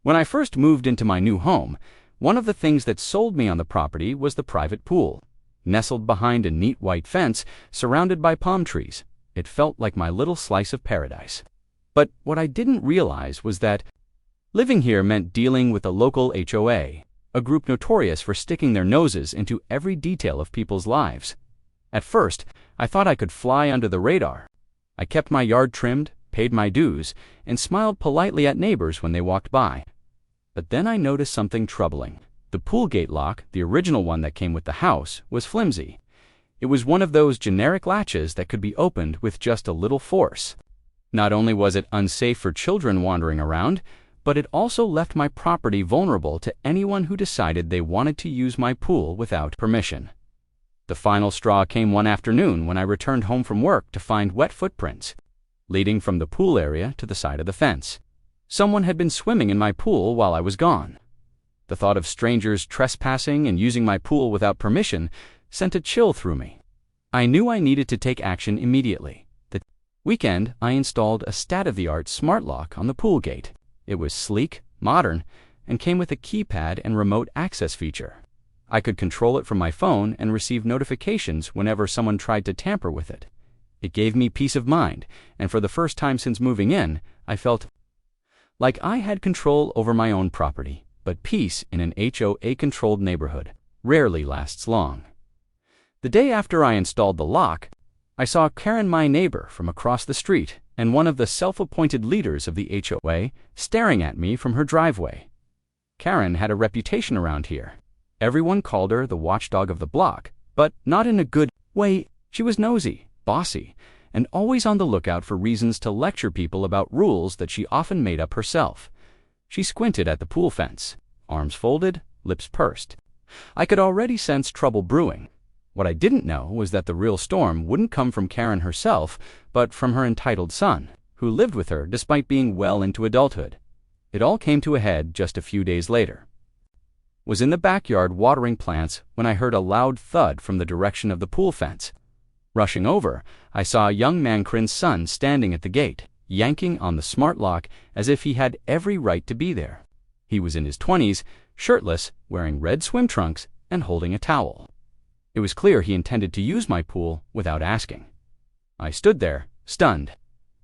When I first moved into my new home, one of the things that sold me on the property was the private pool. Nestled behind a neat white fence, surrounded by palm trees, it felt like my little slice of paradise. But what I didn't realize was that living here meant dealing with the local HOA, a group notorious for sticking their noses into every detail of people's lives. At first, I thought I could fly under the radar. I kept my yard trimmed, paid my dues, and smiled politely at neighbors when they walked by. But then I noticed something troubling. The pool gate lock, the original one that came with the house, was flimsy. It was one of those generic latches that could be opened with just a little force. Not only was it unsafe for children wandering around, but it also left my property vulnerable to anyone who decided they wanted to use my pool without permission. The final straw came one afternoon when I returned home from work to find wet footprints, leading from the pool area to the side of the fence. Someone had been swimming in my pool while I was gone. The thought of strangers trespassing and using my pool without permission sent a chill through me. I knew I needed to take action immediately. That weekend, I installed a state-of-the-art smart lock on the pool gate. It was sleek, modern, and came with a keypad and remote access feature. I could control it from my phone and receive notifications whenever someone tried to tamper with it. It gave me peace of mind, and for the first time since moving in, I felt like I had control over my own property. But peace in an HOA-controlled neighborhood rarely lasts long. The day after I installed the lock, I saw Karen, my neighbor from across the street, and one of the self-appointed leaders of the HOA staring at me from her driveway. Karen had a reputation around here. Everyone called her the watchdog of the block, but not in a good way. She was nosy, bossy, and always on the lookout for reasons to lecture people about rules that she often made up herself. She squinted at the pool fence, arms folded, lips pursed. I could already sense trouble brewing. What I didn't know was that the real storm wouldn't come from Karen herself, but from her entitled son, who lived with her despite being well into adulthood. It all came to a head just a few days later. Was in the backyard watering plants when I heard a loud thud from the direction of the pool fence. Rushing over, I saw a young man, Karen's son, standing at the gate, yanking on the smart lock as if he had every right to be there. He was in his 20s, shirtless, wearing red swim trunks, and holding a towel. It was clear he intended to use my pool without asking. I stood there, stunned.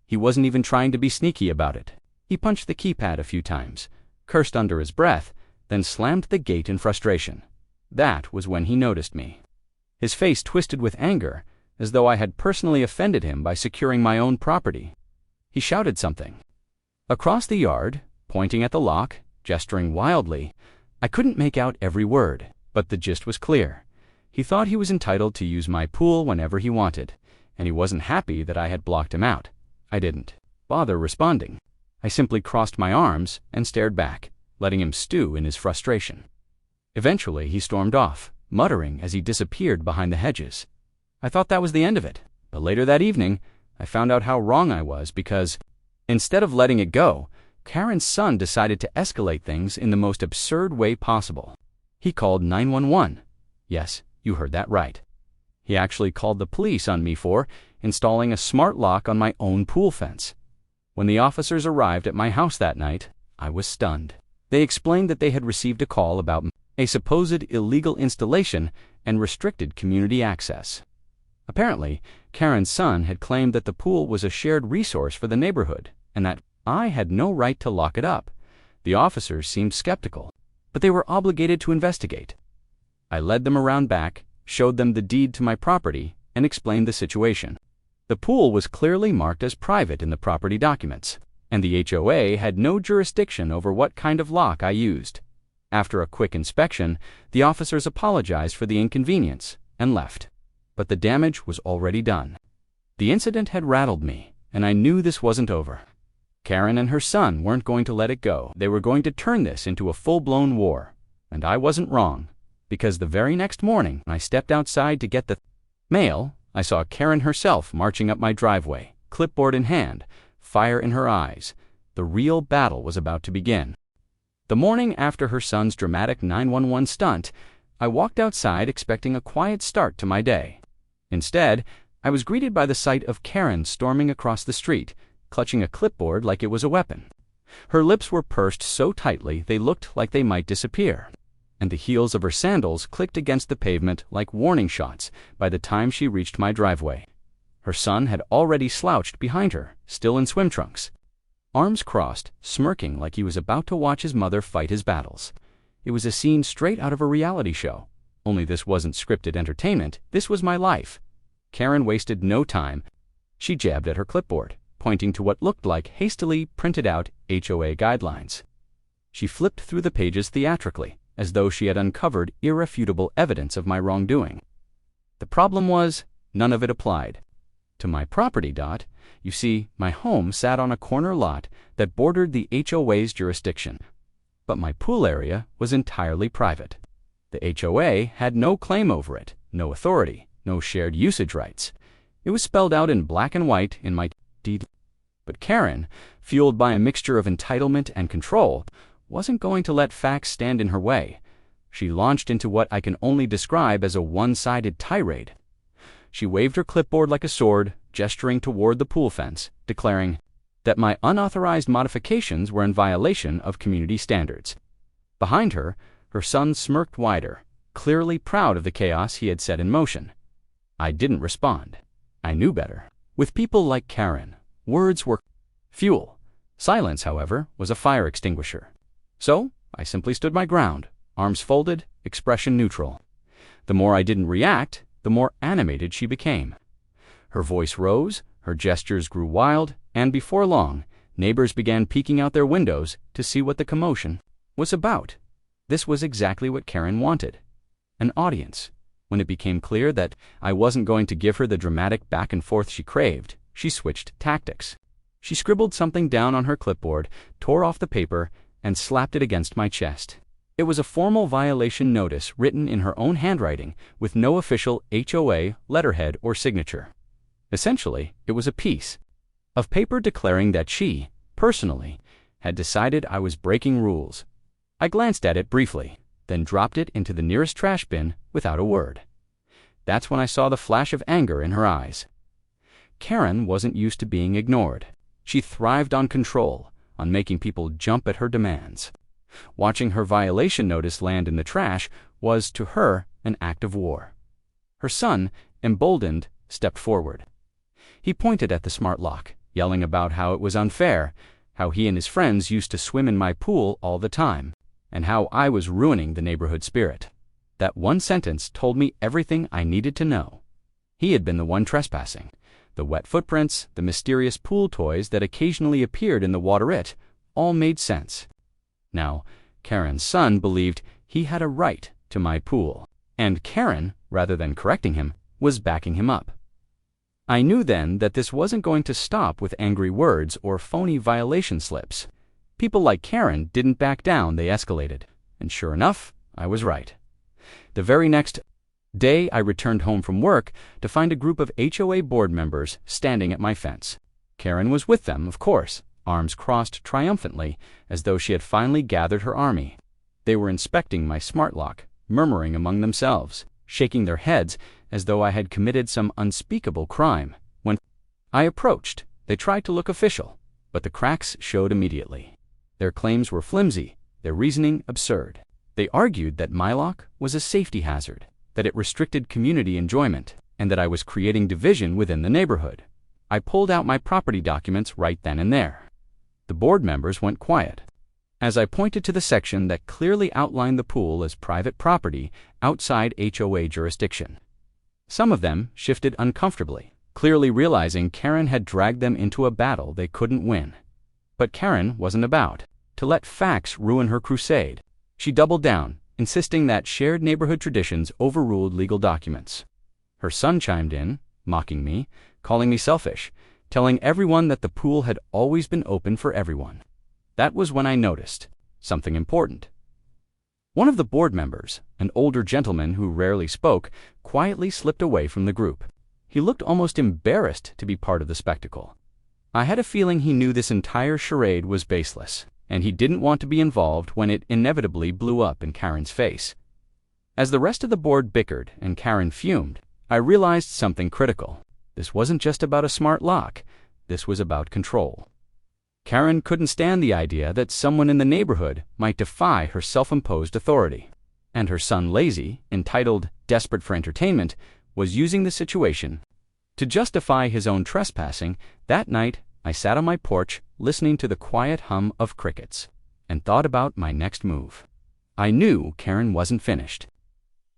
He wasn't even trying to be sneaky about it. He punched the keypad a few times, cursed under his breath, then slammed the gate in frustration. That was when he noticed me. His face twisted with anger, as though I had personally offended him by securing my own property. He shouted something. Across the yard, pointing at the lock, gesturing wildly, I couldn't make out every word, but the gist was clear. He thought he was entitled to use my pool whenever he wanted, and he wasn't happy that I had blocked him out. I didn't bother responding. I simply crossed my arms and stared back, letting him stew in his frustration. Eventually, he stormed off, muttering as he disappeared behind the hedges. I thought that was the end of it, but later that evening, I found out how wrong I was because, instead of letting it go, Karen's son decided to escalate things in the most absurd way possible. He called 911. Yes, you heard that right. He actually called the police on me for installing a smart lock on my own pool fence. When the officers arrived at my house that night, I was stunned. They explained that they had received a call about a supposed illegal installation and restricted community access. Apparently, Karen's son had claimed that the pool was a shared resource for the neighborhood and that I had no right to lock it up. The officers seemed skeptical, but they were obligated to investigate. I led them around back, showed them the deed to my property, and explained the situation. The pool was clearly marked as private in the property documents, and the HOA had no jurisdiction over what kind of lock I used. After a quick inspection, the officers apologized for the inconvenience and left. But the damage was already done. The incident had rattled me, and I knew this wasn't over. Karen and her son weren't going to let it go. They were going to turn this into a full-blown war. And I wasn't wrong, because the very next morning, when I stepped outside to get the mail, I saw Karen herself marching up my driveway, clipboard in hand, fire in her eyes. The real battle was about to begin. The morning after her son's dramatic 911 stunt, I walked outside expecting a quiet start to my day. Instead, I was greeted by the sight of Karen storming across the street, clutching a clipboard like it was a weapon. Her lips were pursed so tightly they looked like they might disappear, and the heels of her sandals clicked against the pavement like warning shots by the time she reached my driveway. Her son had already slouched behind her, still in swim trunks, arms crossed, smirking like he was about to watch his mother fight his battles. It was a scene straight out of a reality show. Only this wasn't scripted entertainment, this was my life. Karen wasted no time. She jabbed at her clipboard, pointing to what looked like hastily printed out HOA guidelines. She flipped through the pages theatrically, as though she had uncovered irrefutable evidence of my wrongdoing. The problem was, none of it applied to my property. You see, my home sat on a corner lot that bordered the HOA's jurisdiction, but my pool area was entirely private. The HOA had no claim over it, no authority, no shared usage rights. It was spelled out in black and white in my deed. But Karen, fueled by a mixture of entitlement and control, wasn't going to let facts stand in her way. She launched into what I can only describe as a one-sided tirade. She waved her clipboard like a sword, gesturing toward the pool fence, declaring that my unauthorized modifications were in violation of community standards. Behind her, her son smirked wider, clearly proud of the chaos he had set in motion. I didn't respond. I knew better. With people like Karen, words were fuel. Silence, however, was a fire extinguisher. So, I simply stood my ground, arms folded, expression neutral. The more I didn't react, the more animated she became. Her voice rose, her gestures grew wild, and before long, neighbors began peeking out their windows to see what the commotion was about. This was exactly what Karen wanted. An audience. When it became clear that I wasn't going to give her the dramatic back and forth she craved, she switched tactics. She scribbled something down on her clipboard, tore off the paper, and slapped it against my chest. It was a formal violation notice written in her own handwriting with no official HOA letterhead or signature. Essentially, it was a piece of paper declaring that she, personally, had decided I was breaking rules. I glanced at it briefly, then dropped it into the nearest trash bin without a word. That's when I saw the flash of anger in her eyes. Karen wasn't used to being ignored. She thrived on control, on making people jump at her demands. Watching her violation notice land in the trash was, to her, an act of war. Her son, emboldened, stepped forward. He pointed at the smart lock, yelling about how it was unfair, how he and his friends used to swim in my pool all the time, and how I was ruining the neighborhood spirit. That one sentence told me everything I needed to know. He had been the one trespassing. The wet footprints, the mysterious pool toys that occasionally appeared in the waterette, all made sense. Now, Karen's son believed he had a right to my pool, and Karen, rather than correcting him, was backing him up. I knew then that this wasn't going to stop with angry words or phony violation slips. People like Karen didn't back down, they escalated. And sure enough, I was right. The very next day, I returned home from work to find a group of HOA board members standing at my fence. Karen was with them, of course, arms crossed triumphantly, as though she had finally gathered her army. They were inspecting my smart lock, murmuring among themselves, shaking their heads as though I had committed some unspeakable crime. When I approached, they tried to look official, but the cracks showed immediately. Their claims were flimsy, their reasoning absurd. They argued that my lock was a safety hazard, that it restricted community enjoyment, and that I was creating division within the neighborhood. I pulled out my property documents right then and there. The board members went quiet as I pointed to the section that clearly outlined the pool as private property outside HOA jurisdiction. Some of them shifted uncomfortably, clearly realizing Karen had dragged them into a battle they couldn't win. But Karen wasn't about to let facts ruin her crusade. She doubled down, insisting that shared neighborhood traditions overruled legal documents. Her son chimed in, mocking me, calling me selfish, telling everyone that the pool had always been open for everyone. That was when I noticed something important. One of the board members, an older gentleman who rarely spoke, quietly slipped away from the group. He looked almost embarrassed to be part of the spectacle. I had a feeling he knew this entire charade was baseless, and he didn't want to be involved when it inevitably blew up in Karen's face. As the rest of the board bickered and Karen fumed, I realized something critical. This wasn't just about a smart lock. This was about control. Karen couldn't stand the idea that someone in the neighborhood might defy her self-imposed authority. And her son Lazy, entitled Desperate for Entertainment, was using the situation to justify his own trespassing. That night, I sat on my porch listening to the quiet hum of crickets and thought about my next move. I knew Karen wasn't finished.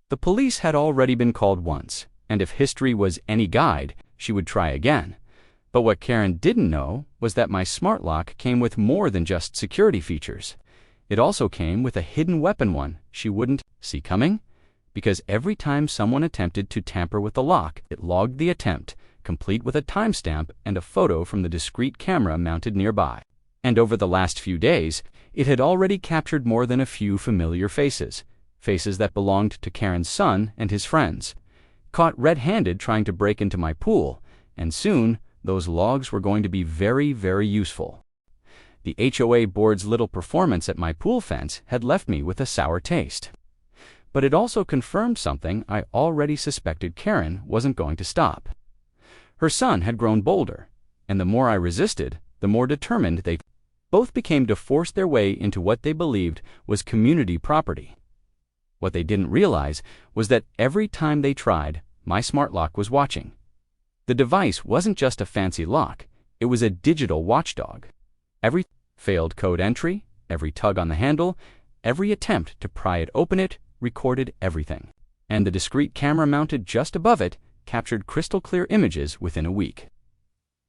The police had already been called once, and if history was any guide, she would try again. But what Karen didn't know was that my smart lock came with more than just security features. It also came with a hidden weapon one she wouldn't see coming, because every time someone attempted to tamper with the lock, it logged the attempt, complete with a timestamp and a photo from the discreet camera mounted nearby. And over the last few days, it had already captured more than a few familiar faces that belonged to Karen's son and his friends, caught red-handed trying to break into my pool, and soon those logs were going to be very, very useful. The HOA board's little performance at my pool fence had left me with a sour taste. But it also confirmed something I already suspected: Karen wasn't going to stop. Her son had grown bolder, and the more I resisted, the more determined they both became to force their way into what they believed was community property. What they didn't realize was that every time they tried, my smart lock was watching. The device wasn't just a fancy lock, it was a digital watchdog. Every failed code entry, every tug on the handle, every attempt to pry it open, it recorded everything. And the discreet camera mounted just above it captured crystal clear images within a week.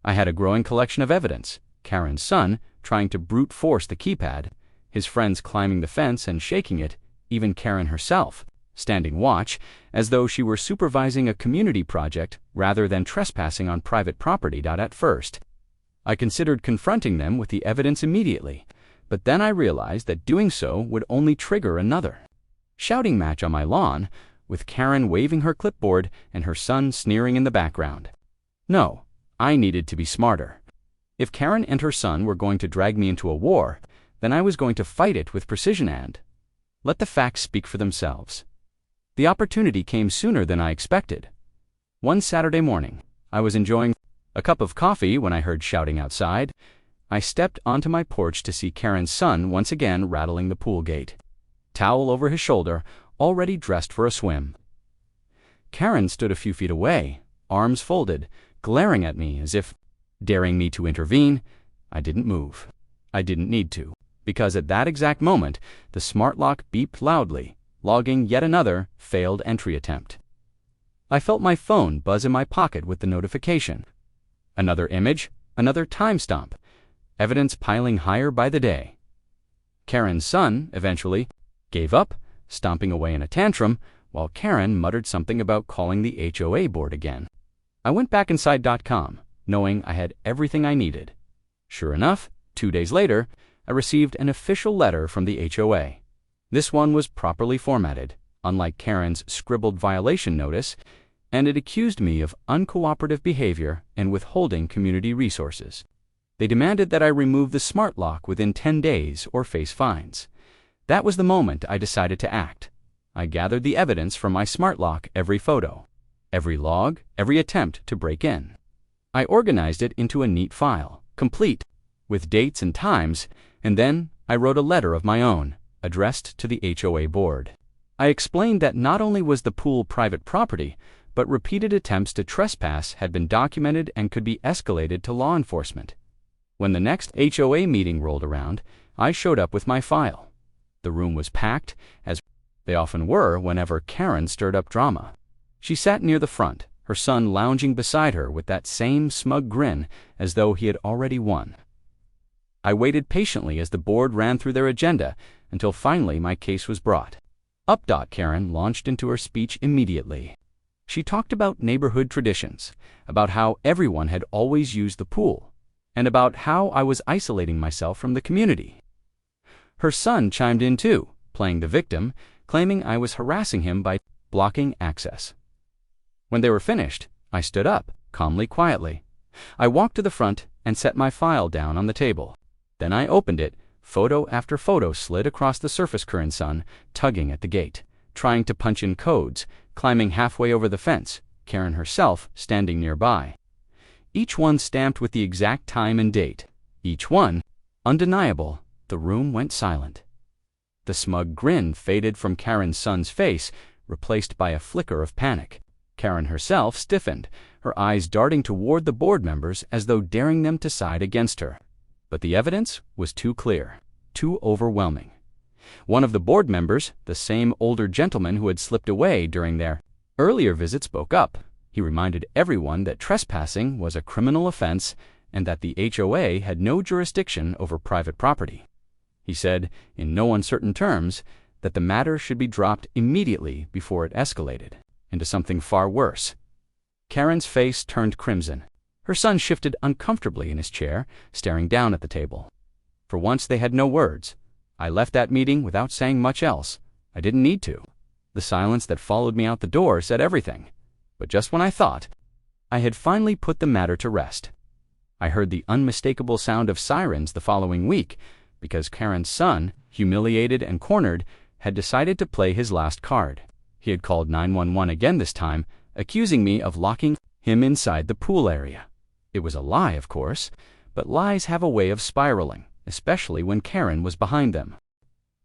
I had a growing collection of evidence: Karen's son trying to brute force the keypad, his friends climbing the fence and shaking it, even Karen herself standing watch as though she were supervising a community project rather than trespassing on private property. At first, I considered confronting them with the evidence immediately, but then I realized that doing so would only trigger another shouting match on my lawn, with Karen waving her clipboard and her son sneering in the background. No, I needed to be smarter. If Karen and her son were going to drag me into a war, then I was going to fight it with precision and let the facts speak for themselves. The opportunity came sooner than I expected. One Saturday morning, I was enjoying a cup of coffee when I heard shouting outside. I stepped onto my porch to see Karen's son once again rattling the pool gate, towel over his shoulder, already dressed for a swim. Karen stood a few feet away, arms folded, glaring at me as if daring me to intervene. I didn't move. I didn't need to, because at that exact moment, the smart lock beeped loudly, logging yet another failed entry attempt. I felt my phone buzz in my pocket with the notification. Another image, another timestamp, evidence piling higher by the day. Karen's son eventually gave up, stomping away in a tantrum, while Karen muttered something about calling the HOA board again. I went back inside.com, knowing I had everything I needed. Sure enough, 2 days later, I received an official letter from the HOA. This one was properly formatted, unlike Karen's scribbled violation notice, and it accused me of uncooperative behavior and withholding community resources. They demanded that I remove the smart lock within 10 days or face fines. That was the moment I decided to act. I gathered the evidence from my smart lock: every photo, every log, every attempt to break in. I organized it into a neat file, complete with dates and times, and then I wrote a letter of my own, addressed to the HOA board. I explained that not only was the pool private property, but repeated attempts to trespass had been documented and could be escalated to law enforcement. When the next HOA meeting rolled around, I showed up with my file. The room was packed, as they often were whenever Karen stirred up drama. She sat near the front, her son lounging beside her with that same smug grin as though he had already won. I waited patiently as the board ran through their agenda until finally my case was brought up. Karen launched into her speech immediately. She talked about neighborhood traditions, about how everyone had always used the pool, and about how I was isolating myself from the community. Her son chimed in too, playing the victim, claiming I was harassing him by blocking access. When they were finished, I stood up, calmly, quietly. I walked to the front and set my file down on the table. Then I opened it. Photo after photo slid across the surface. Karen's son tugging at the gate, trying to punch in codes, climbing halfway over the fence, Karen herself standing nearby. Each one stamped with the exact time and date, Each one undeniable. The room went silent. The smug grin faded from Karen's son's face, replaced by a flicker of panic. Karen herself stiffened, her eyes darting toward the board members as though daring them to side against her. But the evidence was too clear, too overwhelming. One of the board members, the same older gentleman who had slipped away during their earlier visit, spoke up. He reminded everyone that trespassing was a criminal offense and that the HOA had no jurisdiction over private property. He said, in no uncertain terms, that the matter should be dropped immediately before it escalated into something far worse. Karen's face turned crimson. Her son shifted uncomfortably in his chair, staring down at the table. For once they had no words. I left that meeting without saying much else. I didn't need to. The silence that followed me out the door said everything. But just when I thought I had finally put the matter to rest, I heard the unmistakable sound of sirens the following week, because Karen's son, humiliated and cornered, had decided to play his last card. He had called 911 again this time, accusing me of locking him inside the pool area. It was a lie, of course, but lies have a way of spiraling, especially when Karen was behind them.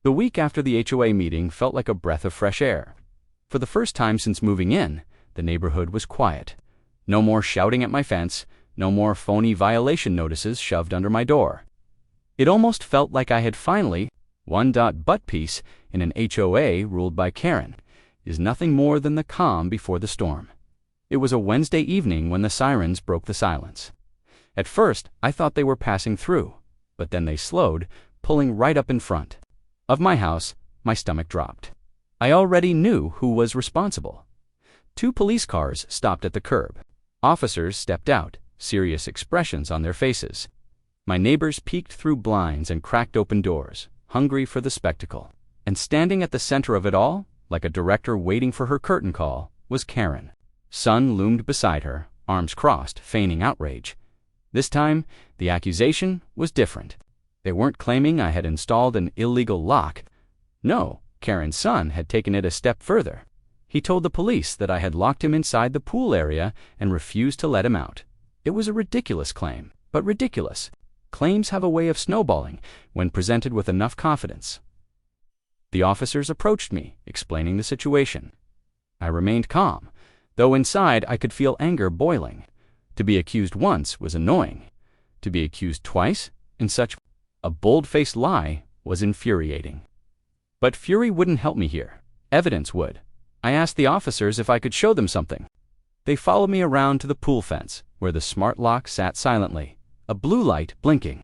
The week after the HOA meeting felt like a breath of fresh air. For the first time since moving in, the neighborhood was quiet. No more shouting at my fence, no more phony violation notices shoved under my door. It almost felt like I had finally but peace in an HOA ruled by Karen is nothing more than the calm before the storm. It was a Wednesday evening when the sirens broke the silence. At first, I thought they were passing through, but then they slowed, pulling right up in front of my house. My stomach dropped. I already knew who was responsible. 2 police cars stopped at the curb. Officers stepped out, serious expressions on their faces. My neighbors peeked through blinds and cracked open doors, hungry for the spectacle. And standing at the center of it all, like a director waiting for her curtain call, was Karen. Son loomed beside her, arms crossed, feigning outrage. This time, the accusation was different. They weren't claiming I had installed an illegal lock. No, Karen's son had taken it a step further. He told the police that I had locked him inside the pool area and refused to let him out. It was a ridiculous claim, but ridiculous. Claims have a way of snowballing when presented with enough confidence. The officers approached me, explaining the situation. I remained calm, though inside I could feel anger boiling. To be accused once was annoying. To be accused twice, in such a bold-faced lie, was infuriating. But fury wouldn't help me here. Evidence would. I asked the officers if I could show them something. They followed me around to the pool fence, where the smart lock sat silently, a blue light blinking.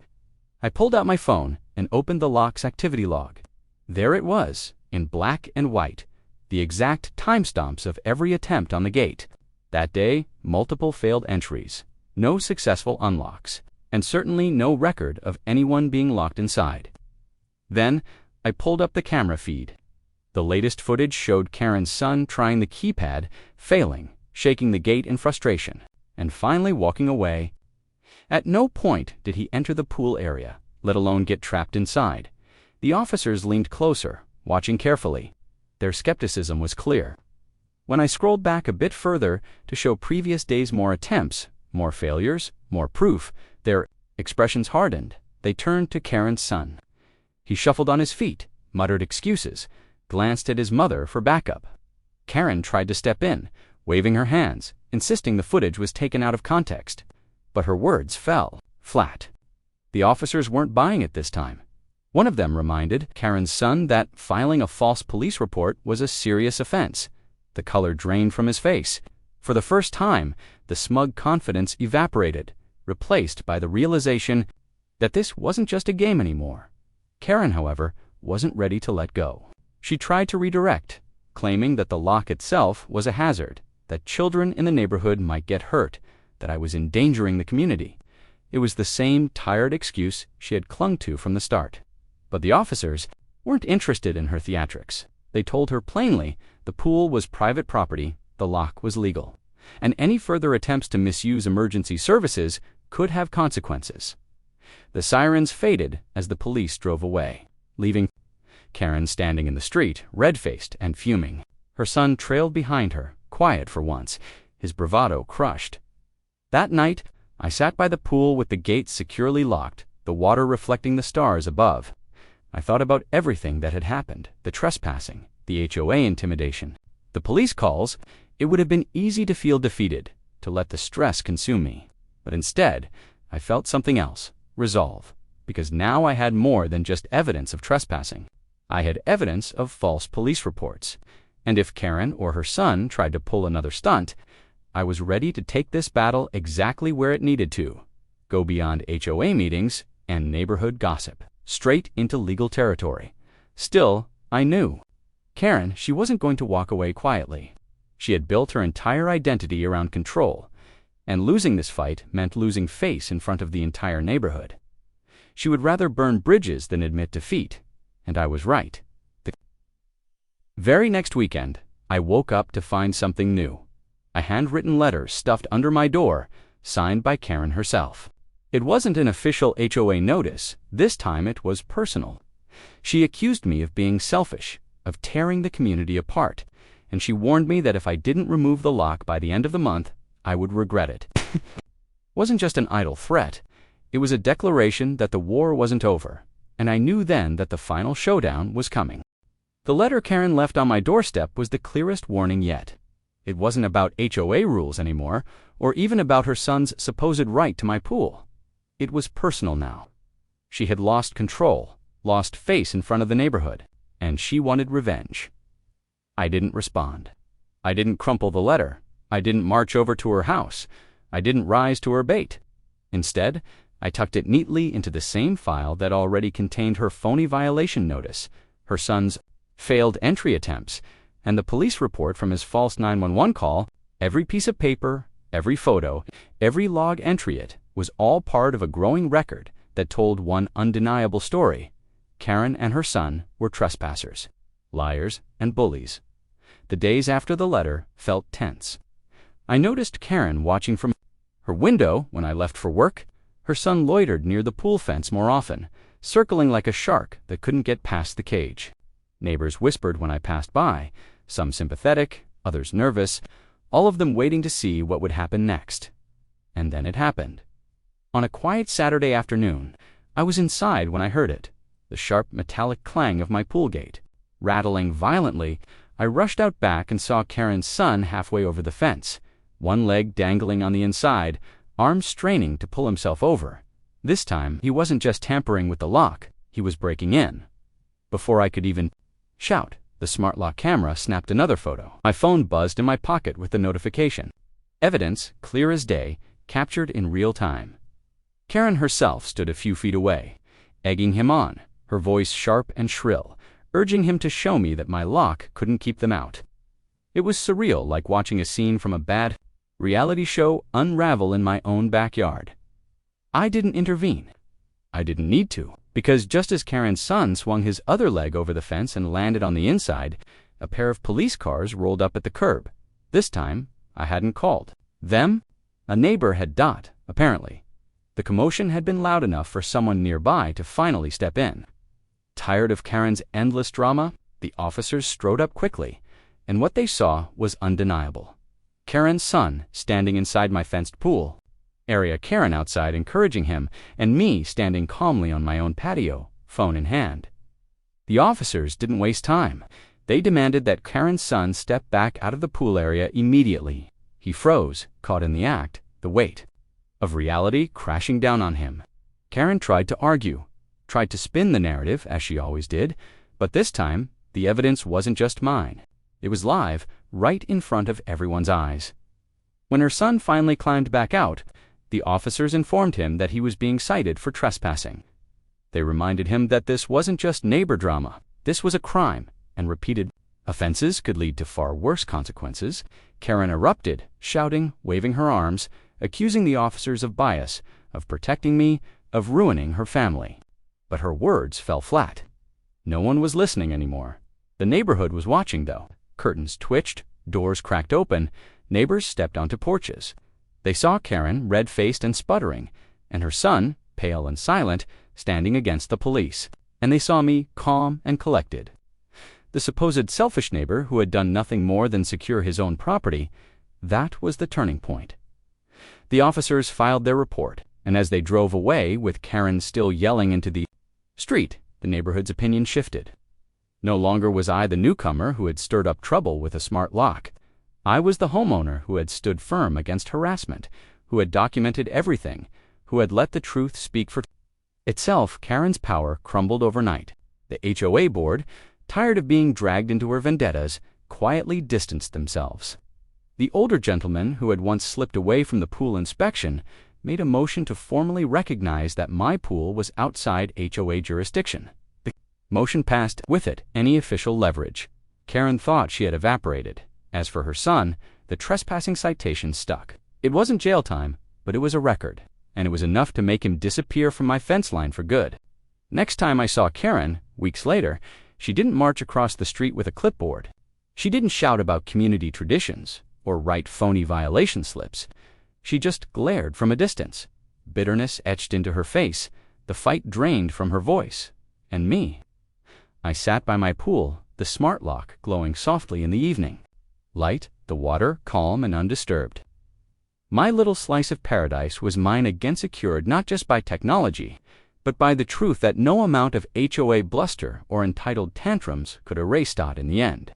I pulled out my phone and opened the lock's activity log. There it was, in black and white, the exact timestamps of every attempt on the gate. That day, multiple failed entries, no successful unlocks, and certainly no record of anyone being locked inside. Then, I pulled up the camera feed. The latest footage showed Karen's son trying the keypad, failing, shaking the gate in frustration, and finally walking away. At no point did he enter the pool area, let alone get trapped inside. The officers leaned closer, watching carefully. Their skepticism was clear. When I scrolled back a bit further to show previous days' more attempts, more failures, more proof, their expressions hardened. They turned to Karen's son. He shuffled on his feet, muttered excuses, glanced at his mother for backup. Karen tried to step in, waving her hands, insisting the footage was taken out of context. But her words fell flat. The officers weren't buying it this time. One of them reminded Karen's son that filing a false police report was a serious offense. The color drained from his face. For the first time, the smug confidence evaporated, replaced by the realization that this wasn't just a game anymore. Karen, however, wasn't ready to let go. She tried to redirect, claiming that the lock itself was a hazard, that children in the neighborhood might get hurt, that I was endangering the community. It was the same tired excuse she had clung to from the start. But the officers weren't interested in her theatrics. They told her plainly the pool was private property, the lock was legal, and any further attempts to misuse emergency services could have consequences. The sirens faded as the police drove away, leaving Karen standing in the street, red-faced and fuming. Her son trailed behind her, quiet for once, his bravado crushed. That night, I sat by the pool with the gates securely locked, the water reflecting the stars above. I thought about everything that had happened, the trespassing, the HOA intimidation, the police calls. It would have been easy to feel defeated, to let the stress consume me. But instead, I felt something else, resolve, because now I had more than just evidence of trespassing. I had evidence of false police reports, and if Karen or her son tried to pull another stunt, I was ready to take this battle exactly where it needed to, go beyond HOA meetings and neighborhood gossip, straight into legal territory. Still, I knew. Karen, she wasn't going to walk away quietly. She had built her entire identity around control, and losing this fight meant losing face in front of the entire neighborhood. She would rather burn bridges than admit defeat, and I was right. The very next weekend, I woke up to find something new. A handwritten letter stuffed under my door, signed by Karen herself. It wasn't an official HOA notice. This time it was personal. She accused me of being selfish, of tearing the community apart, and she warned me that if I didn't remove the lock by the end of the month, I would regret it. It wasn't just an idle threat. It was a declaration that the war wasn't over, and I knew then that the final showdown was coming. The letter Karen left on my doorstep was the clearest warning yet. It wasn't about HOA rules anymore, or even about her son's supposed right to my pool. It was personal now. She had lost control, lost face in front of the neighborhood, and she wanted revenge. I didn't respond. I didn't crumple the letter. I didn't march over to her house. I didn't rise to her bait. Instead, I tucked it neatly into the same file that already contained her phony violation notice, her son's failed entry attempts, and the police report from his false 911 call. Every piece of paper, every photo, every log entry, it was all part of a growing record that told one undeniable story. Karen and her son were trespassers, liars, and bullies. The days after the letter felt tense. I noticed Karen watching from her window when I left for work. Her son loitered near the pool fence more often, circling like a shark that couldn't get past the cage. Neighbors whispered when I passed by, some sympathetic, others nervous, all of them waiting to see what would happen next. And then it happened. On a quiet Saturday afternoon, I was inside when I heard it, the sharp metallic clang of my pool gate. Rattling violently, I rushed out back and saw Karen's son halfway over the fence, one leg dangling on the inside, arms straining to pull himself over. This time, he wasn't just tampering with the lock, he was breaking in. Before I could even shout, the smart lock camera snapped another photo. My phone buzzed in my pocket with the notification. Evidence, clear as day, captured in real time. Karen herself stood a few feet away, egging him on, her voice sharp and shrill, urging him to show me that my lock couldn't keep them out. It was surreal, like watching a scene from a bad reality show unravel in my own backyard. I didn't intervene. I didn't need to, because just as Karen's son swung his other leg over the fence and landed on the inside, a pair of police cars rolled up at the curb. This time, I hadn't called them. A neighbor had died, apparently. The commotion had been loud enough for someone nearby to finally step in. Tired of Karen's endless drama, the officers strode up quickly, and what they saw was undeniable. Karen's son standing inside my fenced pool area, Karen outside encouraging him, and me standing calmly on my own patio, phone in hand. The officers didn't waste time. They demanded that Karen's son step back out of the pool area immediately. He froze, caught in the act, the weight of reality crashing down on him. Karen tried to argue, tried to spin the narrative, as she always did, but this time, the evidence wasn't just mine. It was live, right in front of everyone's eyes. When her son finally climbed back out, the officers informed him that he was being cited for trespassing. They reminded him that this wasn't just neighbor drama, this was a crime, and repeated offenses could lead to far worse consequences. Karen erupted, shouting, waving her arms, accusing the officers of bias, of protecting me, of ruining her family. But her words fell flat. No one was listening anymore. The neighborhood was watching, though. Curtains twitched, doors cracked open, neighbors stepped onto porches. They saw Karen, red-faced and sputtering, and her son, pale and silent, standing against the police. And they saw me, calm and collected. The supposed selfish neighbor who had done nothing more than secure his own property, that was the turning point. The officers filed their report, And as they drove away, with Karen still yelling into the street, the neighborhood's opinion shifted. No longer was I the newcomer who had stirred up trouble with a smart lock. I was the homeowner who had stood firm against harassment, who had documented everything, who had let the truth speak for itself. Karen's power crumbled overnight. The HOA board, tired of being dragged into her vendettas, quietly distanced themselves. The older gentleman who had once slipped away from the pool inspection made a motion to formally recognize that my pool was outside HOA jurisdiction. The motion passed, with it any official leverage. Karen thought she had evaporated. As for her son, the trespassing citation stuck. It wasn't jail time, but it was a record, and it was enough to make him disappear from my fence line for good. Next time I saw Karen, weeks later, she didn't march across the street with a clipboard. She didn't shout about community traditions or write phony violation slips. She just glared from a distance. Bitterness etched into her face, the fight drained from her voice. And me. I sat by my pool, the smart lock glowing softly in the evening. Light, the water calm and undisturbed. My little slice of paradise was mine again, secured not just by technology, but by the truth that no amount of HOA bluster or entitled tantrums could erase that in the end.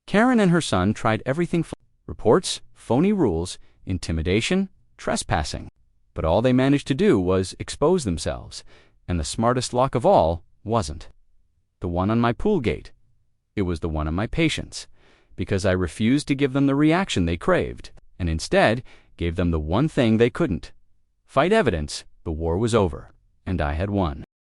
Karen and her son tried everything: reports, phony rules, intimidation, trespassing. But all they managed to do was expose themselves, and the smartest lock of all wasn't the one on my pool gate. It was the one on my patients, because I refused to give them the reaction they craved, and instead gave them the one thing they couldn't. Fight evidence. The war was over, and I had won.